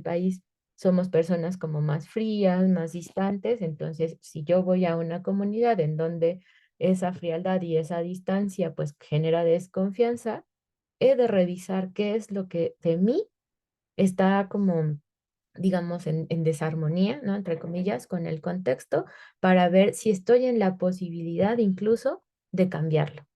país somos personas como más frías, más distantes. Entonces, si yo voy a una comunidad en donde esa frialdad y esa distancia pues genera desconfianza, he de revisar qué es lo que de mí está como, digamos, en desarmonía, ¿no? Entre comillas, con el contexto, para ver si estoy en la posibilidad incluso de cambiarlo.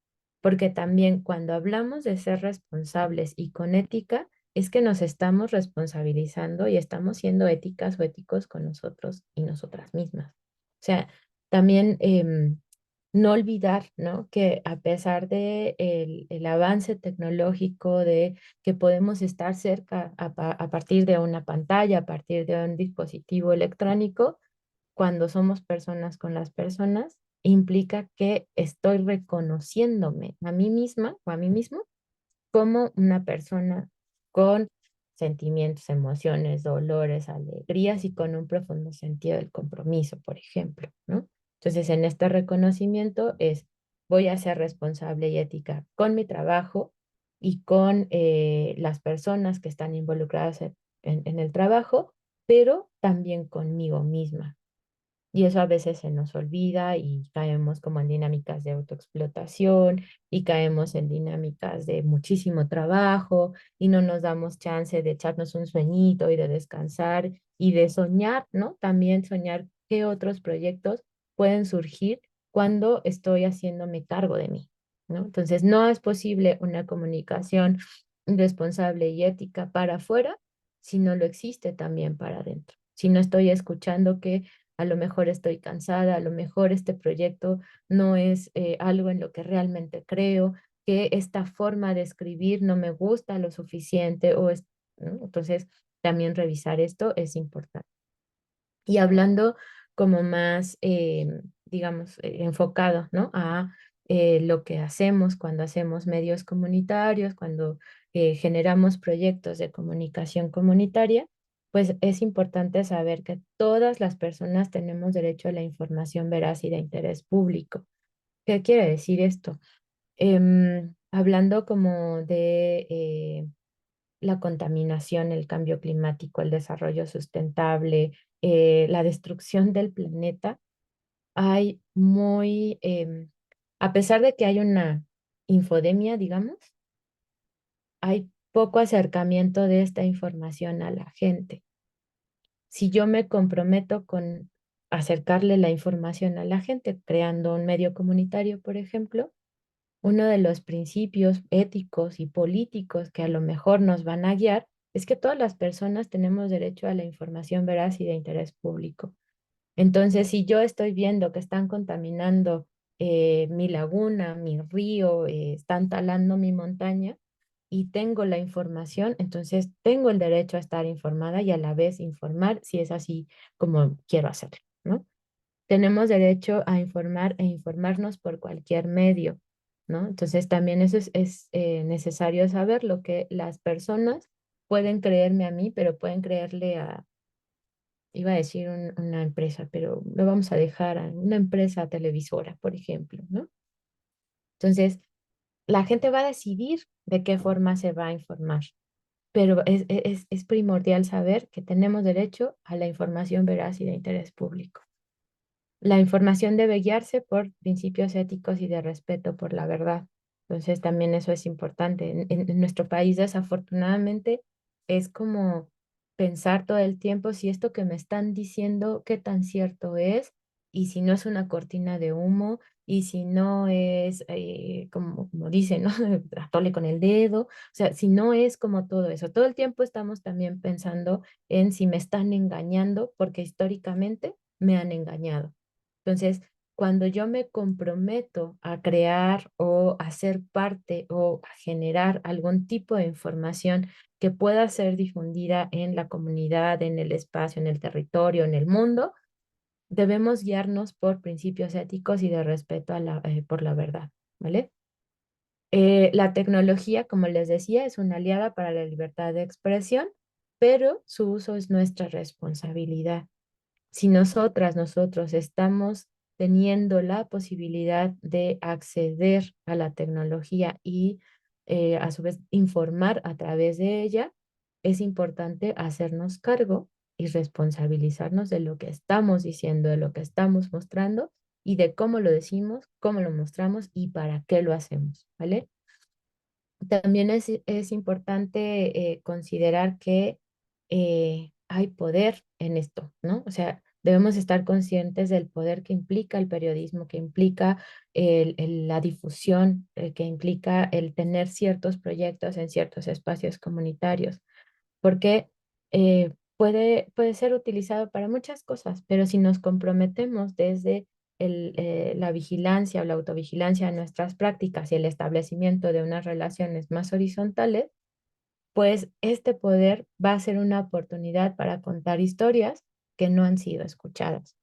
Porque también cuando hablamos de ser responsables y con ética, es que nos estamos responsabilizando y estamos siendo éticas o éticos con nosotros y nosotras mismas. O sea, también no olvidar, ¿no? Que a pesar de el avance tecnológico, de que podemos estar cerca a partir de una pantalla, a partir de un dispositivo electrónico, cuando somos personas con las personas, implica que estoy reconociéndome a mí misma o a mí mismo como una persona con sentimientos, emociones, dolores, alegrías y con un profundo sentido del compromiso, por ejemplo, ¿no? Entonces, en este reconocimiento es, voy a ser responsable y ética con mi trabajo y con las personas que están involucradas en el trabajo, pero también conmigo misma. Y eso a veces se nos olvida y caemos como en dinámicas de autoexplotación y caemos en dinámicas de muchísimo trabajo y no nos damos chance de echarnos un sueñito y de descansar y de soñar, ¿no? También soñar qué otros proyectos pueden surgir cuando estoy haciéndome cargo de mí, ¿no? Entonces, no es posible una comunicación responsable y ética para afuera si no lo existe también para adentro. Si no estoy escuchando que a lo mejor estoy cansada, a lo mejor este proyecto no es algo en lo que realmente creo, que esta forma de escribir no me gusta lo suficiente ¿no? Entonces, también revisar esto es importante. Y hablando como más, digamos, enfocado, ¿no? A lo que hacemos cuando hacemos medios comunitarios, cuando generamos proyectos de comunicación comunitaria, pues es importante saber que todas las personas tenemos derecho a la información veraz y de interés público. ¿Qué quiere decir esto? Hablando como de la contaminación, el cambio climático, el desarrollo sustentable, la destrucción del planeta, hay a pesar de que hay una infodemia, digamos, hay poco acercamiento de esta información a la gente. Si yo me comprometo con acercarle la información a la gente, creando un medio comunitario, por ejemplo, uno de los principios éticos y políticos que a lo mejor nos van a guiar es que todas las personas tenemos derecho a la información veraz y de interés público. Entonces, si yo estoy viendo que están contaminando mi laguna, mi río, están talando mi montaña y tengo la información, entonces tengo el derecho a estar informada y a la vez informar si es así como quiero hacerlo, ¿no? Tenemos derecho a informar e informarnos por cualquier medio, ¿no? Entonces también eso es necesario saber lo que las personas pueden creerme a mí, pero pueden creerle a, iba a decir una empresa, pero lo vamos a dejar a una empresa televisora, por ejemplo, ¿no? Entonces, la gente va a decidir de qué forma se va a informar, pero es primordial saber que tenemos derecho a la información veraz y de interés público. La información debe guiarse por principios éticos y de respeto por la verdad. Entonces, también eso es importante. En nuestro país, desafortunadamente, es como pensar todo el tiempo si esto que me están diciendo, qué tan cierto es, y si no es una cortina de humo, y si no es, como dicen, ¿no? Atole con el dedo. O sea, si no es como todo eso. Todo el tiempo estamos también pensando en si me están engañando, porque históricamente me han engañado. Entonces, cuando yo me comprometo a crear o a ser parte o a generar algún tipo de información que pueda ser difundida en la comunidad, en el espacio, en el territorio, en el mundo, debemos guiarnos por principios éticos y de respeto por la verdad, ¿vale? La tecnología, como les decía, es una aliada para la libertad de expresión, pero su uso es nuestra responsabilidad. Si nosotros estamos teniendo la posibilidad de acceder a la tecnología y a su vez informar a través de ella, es importante hacernos cargo y responsabilizarnos de lo que estamos diciendo, de lo que estamos mostrando y de cómo lo decimos, cómo lo mostramos y para qué lo hacemos, ¿vale? También es importante considerar que hay poder en esto, ¿no? O sea, debemos estar conscientes del poder que implica el periodismo, que implica la difusión, que implica el tener ciertos proyectos en ciertos espacios comunitarios, porque puede ser utilizado para muchas cosas, pero si nos comprometemos desde la vigilancia o la autovigilancia de nuestras prácticas y el establecimiento de unas relaciones más horizontales, pues este poder va a ser una oportunidad para contar historias que no han sido escuchadas,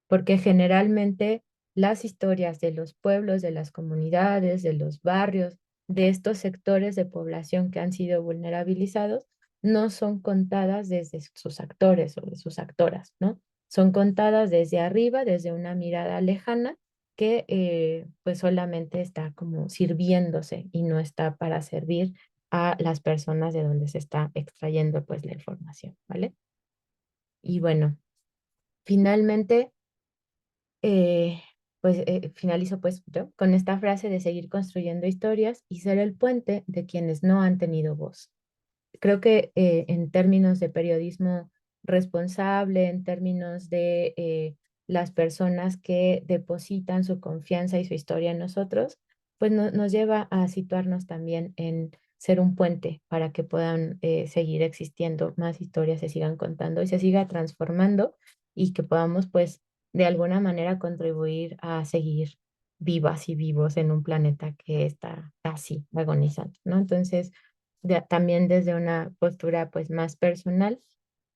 porque generalmente las historias de los pueblos, de las comunidades, de los barrios, de estos sectores de población que han sido vulnerabilizados, no son contadas desde sus actores o de sus actoras, ¿no? Son contadas desde arriba, desde una mirada lejana que pues solamente está como sirviéndose y no está para servir a las personas de donde se está extrayendo pues la información, ¿vale? Y bueno, finalmente eh, finalizo pues yo con esta frase de seguir construyendo historias y ser el puente de quienes no han tenido voz. Creo que en términos de periodismo responsable, en términos de las personas que depositan su confianza y su historia en nosotros, pues nos lleva a situarnos también en ser un puente para que puedan seguir existiendo más historias, se sigan contando y se siga transformando y que podamos pues de alguna manera contribuir a seguir vivas y vivos en un planeta que está casi agonizando, ¿no? Entonces, también desde una postura pues más personal,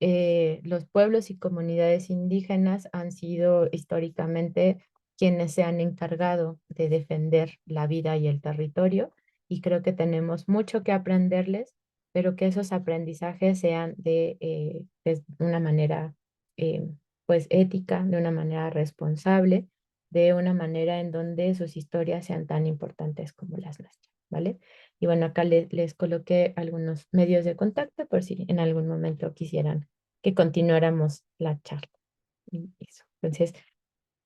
los pueblos y comunidades indígenas han sido históricamente quienes se han encargado de defender la vida y el territorio y creo que tenemos mucho que aprenderles, pero que esos aprendizajes sean de una manera pues ética, de una manera responsable, de una manera en donde sus historias sean tan importantes como las nuestras, ¿vale? Y bueno, acá les coloqué algunos medios de contacto por si en algún momento quisieran que continuáramos la charla. Y eso. Entonces,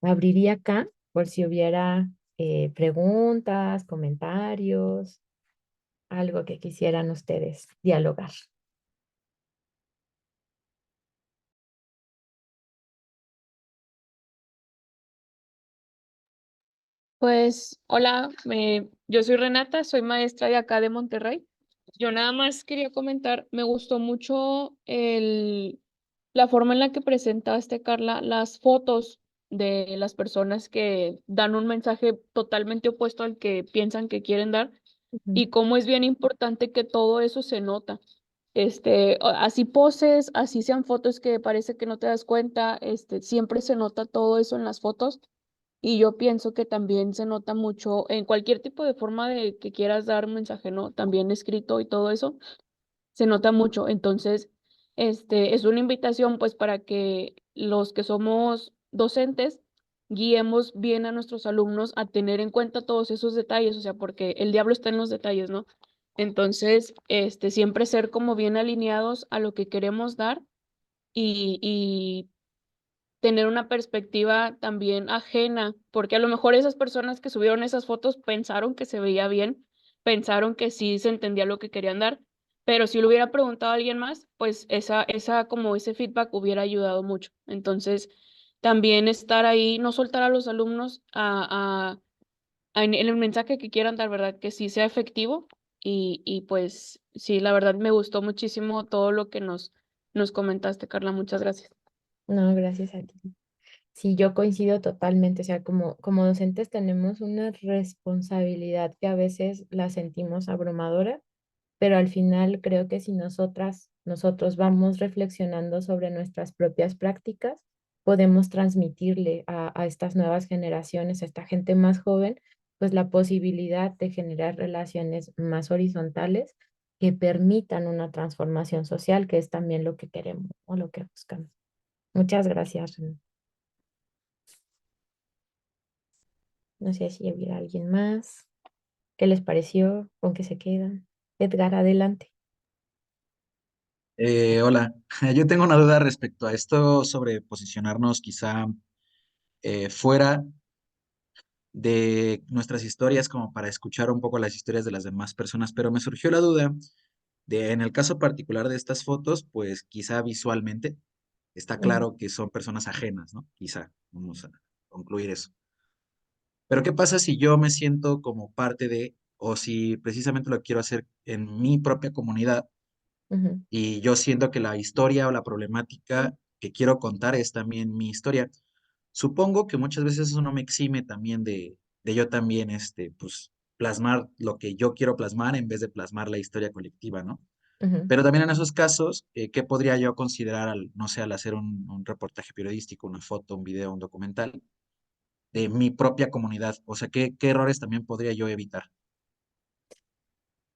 abriría acá por si hubiera preguntas, comentarios, algo que quisieran ustedes dialogar. Pues, hola, yo soy Renata, soy maestra de acá de Monterrey. Yo nada más quería comentar, me gustó mucho la forma en la que presentaste, Carla, las fotos de las personas que dan un mensaje totalmente opuesto al que piensan que quieren dar Ujú. y cómo es bien importante que todo eso se nota. Así poses, así sean fotos que parece que no te das cuenta, siempre se nota todo eso en las fotos. Y yo pienso que también se nota mucho en cualquier tipo de forma de que quieras dar un mensaje, ¿no? También escrito y todo eso, se nota mucho. Entonces, es una invitación pues para que los que somos docentes guiemos bien a nuestros alumnos a tener en cuenta todos esos detalles, o sea, porque el diablo está en los detalles, ¿no? Entonces, siempre ser como bien alineados a lo que queremos dar y tener una perspectiva también ajena, porque a lo mejor esas personas que subieron esas fotos pensaron que se veía bien, pensaron que sí se entendía lo que querían dar, pero si lo hubiera preguntado a alguien más, pues como ese feedback hubiera ayudado mucho. Entonces, también estar ahí, no soltar a los alumnos en el mensaje que quieran dar, ¿verdad? Que sí sea efectivo y pues sí, la verdad me gustó muchísimo todo lo que nos comentaste, Carla. Muchas gracias. No, gracias a ti. Sí, yo coincido totalmente, o sea, como docentes tenemos una responsabilidad que a veces la sentimos abrumadora, pero al final creo que si nosotros vamos reflexionando sobre nuestras propias prácticas, podemos transmitirle a estas nuevas generaciones, a esta gente más joven, pues la posibilidad de generar relaciones más horizontales que permitan una transformación social, que es también lo que queremos o lo que buscamos. Muchas gracias, René. No sé si hubiera alguien más. ¿Qué les pareció? ¿Con qué se quedan? Edgar, adelante. Hola, yo tengo una duda respecto a esto sobre posicionarnos quizá fuera de nuestras historias como para escuchar un poco las historias de las demás personas, pero me surgió la duda de, en el caso particular de estas fotos, pues quizá visualmente está Mm, claro que son personas ajenas, ¿no? Quizá, vamos a concluir eso. Pero ¿qué pasa si yo me siento como parte de, o si precisamente lo quiero hacer en mi propia comunidad ujú, y yo siento que la historia o la problemática que quiero contar es también mi historia? Supongo que muchas veces eso no me exime también de yo también, pues, plasmar lo que yo quiero plasmar en vez de plasmar la historia colectiva, ¿no? Ujú. Pero también en esos casos, ¿qué podría yo considerar no sé, al hacer un reportaje periodístico, una foto, un video, un documental de mi propia comunidad? O sea, ¿qué errores también podría yo evitar?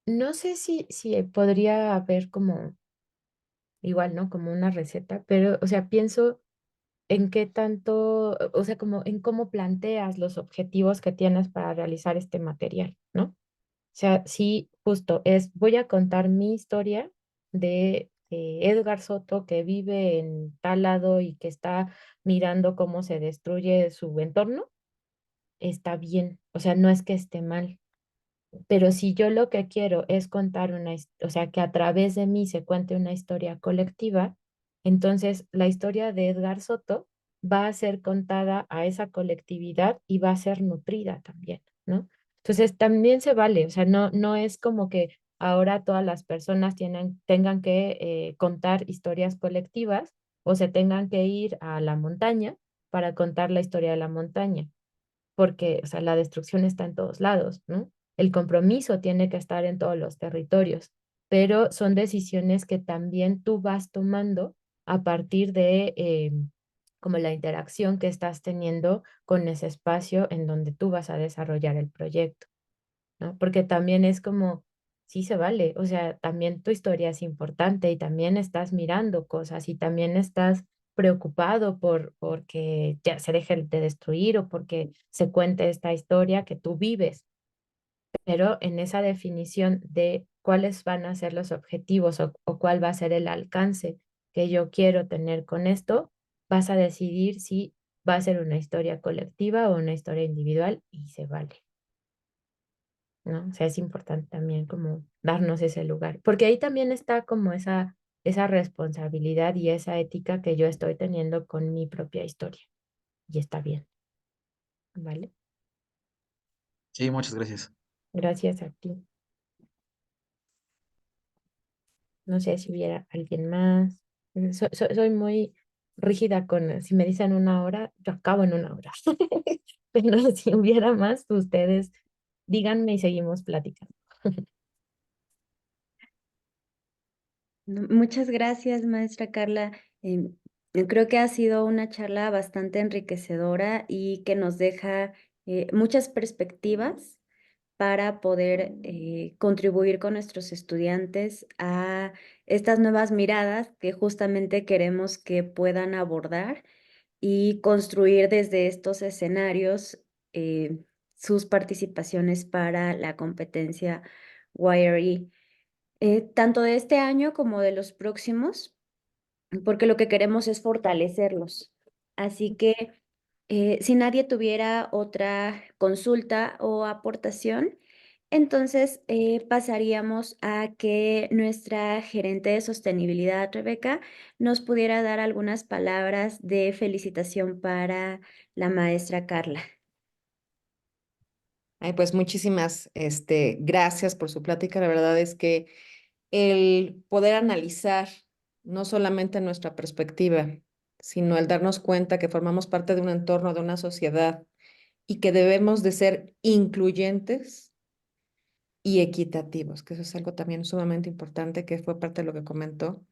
No sé si podría haber como, igual, ¿no? Como una receta, pero, o sea, pienso en qué tanto, o sea, como en cómo planteas los objetivos que tienes para realizar este material, ¿no? O sea, sí, justo es, voy a contar mi historia de Edgar Soto que vive en tal lado y que está mirando cómo se destruye su entorno, está bien, o sea, no es que esté mal, pero si yo lo que quiero es contar o sea, que a través de mí se cuente una historia colectiva, entonces la historia de Edgar Soto va a ser contada a esa colectividad y va a ser nutrida también, ¿no? Entonces también se vale, o sea, no es como que ahora todas las personas tengan que contar historias colectivas o se tengan que ir a la montaña para contar la historia de la montaña porque, o sea, la destrucción está en todos lados, ¿no? El compromiso tiene que estar en todos los territorios, pero son decisiones que también tú vas tomando a partir de como la interacción que estás teniendo con ese espacio en donde tú vas a desarrollar el proyecto, ¿no? Porque también es como, sí se vale, o sea, también tu historia es importante y también estás mirando cosas y también estás preocupado porque ya se deje de destruir o porque se cuente esta historia que tú vives, pero en esa definición de cuáles van a ser los objetivos o cuál va a ser el alcance que yo quiero tener con esto, vas a decidir si va a ser una historia colectiva o una historia individual y se vale. ¿No? O sea, es importante también como darnos ese lugar, porque ahí también está como esa responsabilidad y esa ética que yo estoy teniendo con mi propia historia. Y está bien, ¿vale? Sí, muchas gracias. Gracias a ti. No sé si hubiera alguien más. Soy muy rígida con, si me dicen una hora, yo acabo en una hora. Pero si hubiera más, ustedes díganme y seguimos platicando. Muchas gracias, maestra Carla. Yo creo que ha sido una charla bastante enriquecedora y que nos deja muchas perspectivas para poder contribuir con nuestros estudiantes a estas nuevas miradas que justamente queremos que puedan abordar y construir desde estos escenarios sus participaciones para la competencia YRE, tanto de este año como de los próximos, porque lo que queremos es fortalecerlos. Así que si nadie tuviera otra consulta o aportación, entonces pasaríamos a que nuestra gerente de sostenibilidad, Rebeca, nos pudiera dar algunas palabras de felicitación para la maestra Carla. Ay, pues muchísimas gracias por su plática. La verdad es que el poder analizar no solamente nuestra perspectiva, sino el darnos cuenta que formamos parte de un entorno, de una sociedad y que debemos de ser incluyentes y equitativos, que eso es algo también sumamente importante, que fue parte de lo que comentó.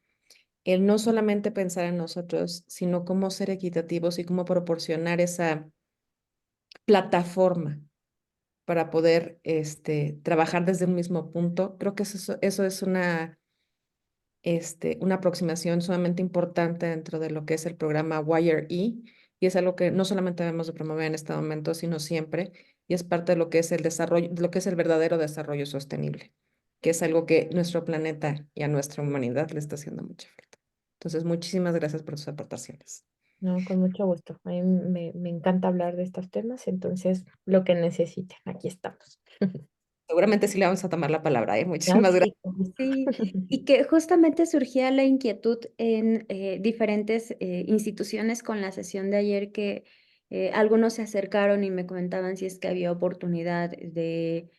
El no solamente pensar en nosotros, sino cómo ser equitativos y cómo proporcionar esa plataforma para poder trabajar desde un mismo punto. Creo que eso es una aproximación sumamente importante dentro de lo que es el programa WIRE y es algo que no solamente debemos de promover en este momento, sino siempre, y es parte de lo que es el desarrollo, de lo que es el verdadero desarrollo sostenible, que es algo que nuestro planeta y a nuestra humanidad le está haciendo mucha falta. Entonces, muchísimas gracias por sus aportaciones. No, con mucho gusto. A mí me encanta hablar de estos temas, entonces lo que necesiten, aquí estamos. Seguramente sí le vamos a tomar la palabra, ¿eh? Ah, Muchísimas gracias. sí, con gusto. Sí, y que justamente surgía la inquietud en diferentes instituciones con la sesión de ayer que algunos se acercaron y me comentaban si es que había oportunidad de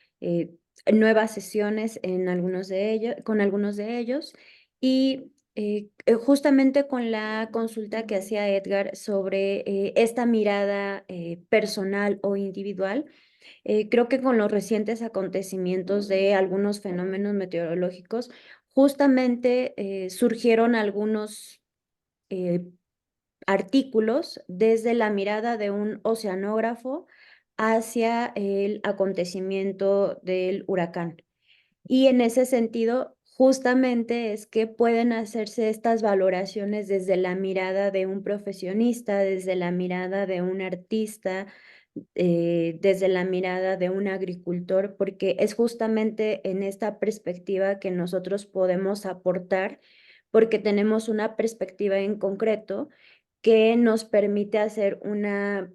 nuevas sesiones en algunos de ellos, con algunos de ellos. Y justamente con la consulta que hacía Edgar sobre esta mirada personal o individual, creo que con los recientes acontecimientos de algunos fenómenos meteorológicos, justamente surgieron algunos artículos desde la mirada de un oceanógrafo hacia el acontecimiento del huracán. Y en ese sentido, justamente es que pueden hacerse estas valoraciones desde la mirada de un profesionista, desde la mirada de un artista, desde la mirada de un agricultor, porque es justamente en esta perspectiva que nosotros podemos aportar, porque tenemos una perspectiva en concreto que nos permite hacer una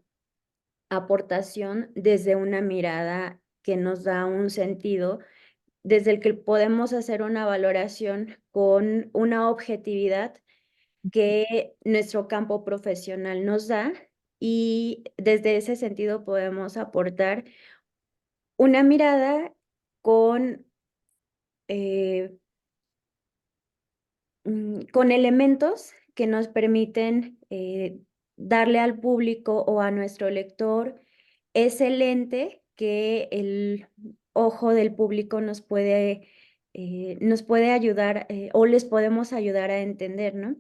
aportación desde una mirada que nos da un sentido, desde el que podemos hacer una valoración con una objetividad que nuestro campo profesional nos da, y desde ese sentido podemos aportar una mirada con, con elementos que nos permiten darle al público o a nuestro lector ese lente que el ojo del público nos puede ayudar o les podemos ayudar a entender, ¿no?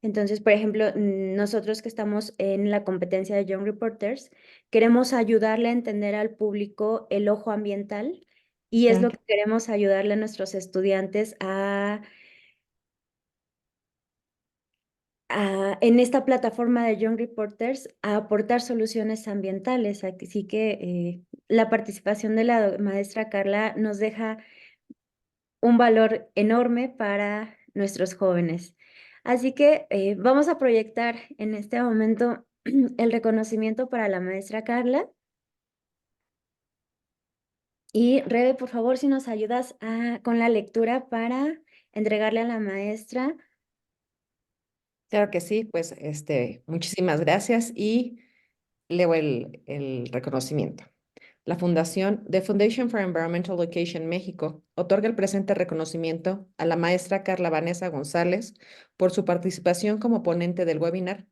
Entonces, por ejemplo, nosotros que estamos en la competencia de Young Reporters, queremos ayudarle a entender al público el ojo ambiental, y es lo Claro. que queremos ayudarle a nuestros estudiantes en esta plataforma de Young Reporters, a aportar soluciones ambientales. Así que la participación de la maestra Carla nos deja un valor enorme para nuestros jóvenes. Así que vamos a proyectar en este momento el reconocimiento para la maestra Carla. Y Rebe, por favor, si nos ayudas con la lectura para entregarle a la maestra. Claro que sí, pues muchísimas gracias y leo el reconocimiento. La Fundación The Foundation for Environmental Education México otorga el presente reconocimiento a la maestra Carla Vanessa González por su participación como ponente del webinar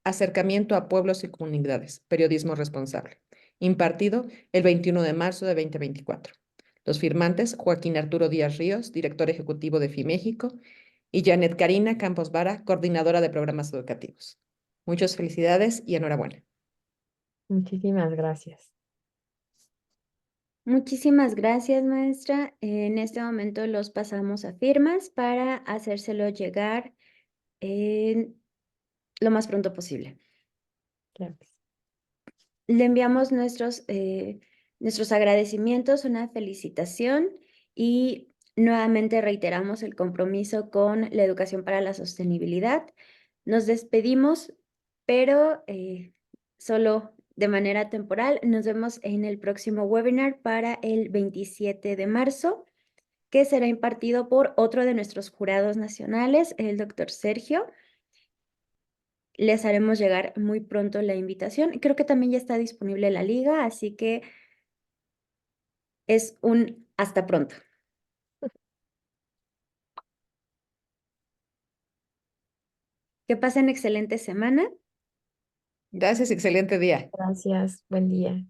Acercamiento a Pueblos y Comunidades, Periodismo Responsable, impartido el 21 de marzo de 2024. Los firmantes, Joaquín Arturo Díaz Ríos, director ejecutivo de FIMéxico, y Janet Karina Campos Vara, coordinadora de programas educativos. Muchas felicidades y enhorabuena. Muchísimas gracias. Muchísimas gracias, maestra. En este momento los pasamos a firmas para hacérselo llegar lo más pronto posible. Claro que sí. Le enviamos nuestros agradecimientos, una felicitación, y nuevamente reiteramos el compromiso con la educación para la sostenibilidad. Nos despedimos, pero solo de manera temporal. Nos vemos en el próximo webinar para el 27 de marzo, que será impartido por otro de nuestros jurados nacionales, el doctor Sergio. Les haremos llegar muy pronto la invitación. Creo que también ya está disponible la liga, así que es un hasta pronto. Que pasen excelente semana. Gracias, excelente día. Gracias. Buen día.